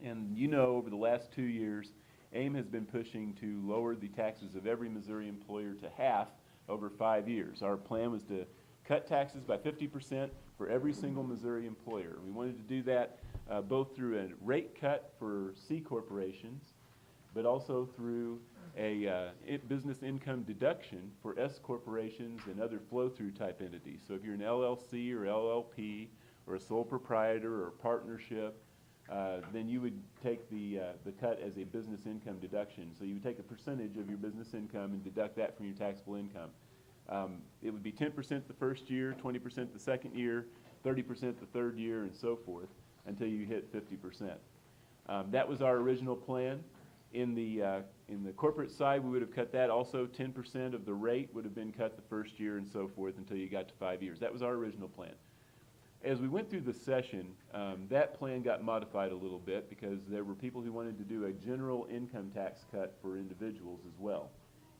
And you know, over the last 2 years, AIM has been pushing to lower the taxes of every Missouri employer to half over 5 years. Our plan was to cut taxes by 50% for every single Missouri employer. We wanted to do that both through a rate cut for C corporations, but also through a business income deduction for S corporations and other flow-through type entities. So if you're an LLC or LLP or a sole proprietor or partnership, then you would take the cut as a business income deduction. So you would take a percentage of your business income and deduct that from your taxable income. It would be 10% the first year, 20% the second year, 30% the third year, and so forth until you hit 50%. That was our original plan. In the corporate side, we would have cut that also. 10% of the rate would have been cut the first year and so forth until you got to 5 years. That was our original plan. As we went through the session, that plan got modified a little bit because there were people who wanted to do a general income tax cut for individuals as well.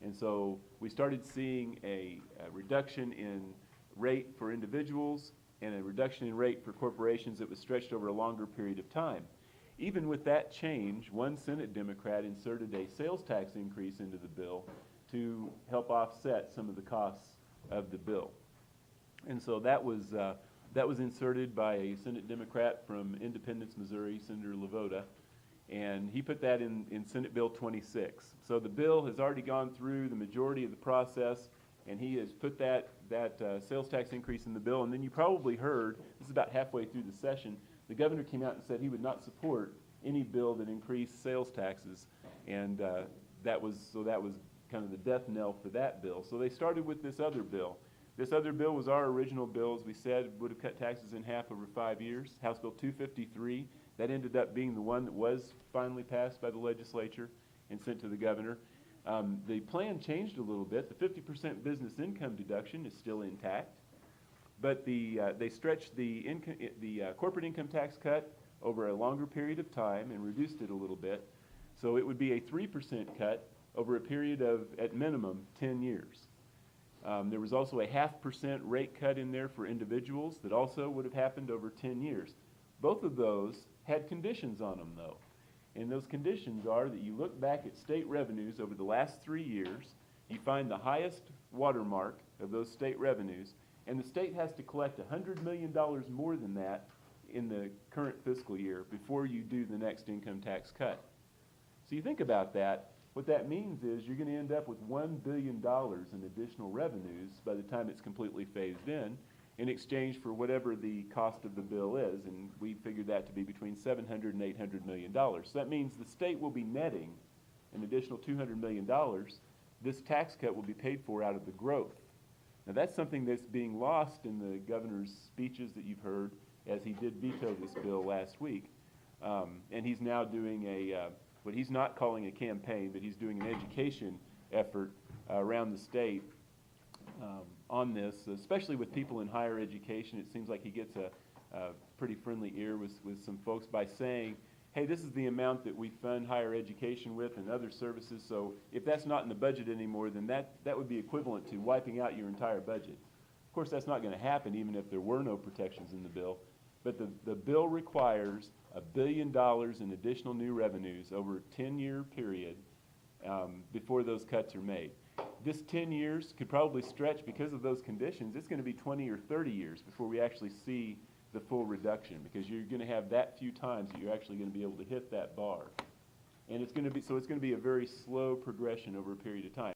And so we started seeing a reduction in rate for individuals and a reduction in rate for corporations that was stretched over a longer period of time. Even with that change, one Senate Democrat inserted a sales tax increase into the bill to help offset some of the costs of the bill. And so that was inserted by a Senate Democrat from Independence, Missouri, Senator Lavoda, and he put that in Senate Bill 26. So the bill has already gone through the majority of the process, and he has put that sales tax increase in the bill. And then you probably heard, this is about halfway through the session, the governor came out and said he would not support any bill that increased sales taxes, and that was kind of the death knell for that bill. So they started with this other bill. This other bill was our original bill, as we said, would have cut taxes in half over 5 years, House Bill 253. That ended up being the one that was finally passed by the legislature and sent to the governor. The plan changed a little bit. The 50% business income deduction is still intact, but they stretched the corporate income tax cut over a longer period of time and reduced it a little bit. So it would be a 3% cut over a period of, at minimum, 10 years. There was also a 0.5% rate cut in there for individuals that also would have happened over 10 years. Both of those had conditions on them, though. And those conditions are that you look back at state revenues over the last 3 years, you find the highest watermark of those state revenues, and the state has to collect $100 million more than that in the current fiscal year before you do the next income tax cut. So you think about that. What that means is you're going to end up with $1 billion in additional revenues by the time it's completely phased in exchange for whatever the cost of the bill is, and we figured that to be between $700 and $800 million. So that means the state will be netting an additional $200 million. This tax cut will be paid for out of the growth. Now that's something that's being lost in the governor's speeches that you've heard, as he did veto this bill last week. And he's now doing what he's not calling a campaign, but he's doing an education effort around the state on this, especially with people in higher education. It seems like he gets a pretty friendly ear with some folks by saying, hey, this is the amount that we fund higher education with and other services, so if that's not in the budget anymore, then that would be equivalent to wiping out your entire budget. Of course, that's not going to happen even if there were no protections in the bill, but the bill requires $1 billion in additional new revenues over a 10-year period before those cuts are made. This 10 years could probably stretch because of those conditions. It's going to be 20 or 30 years before we actually see the full reduction, because you're going to have that few times that you're actually going to be able to hit that bar. And it's going to be a very slow progression over a period of time.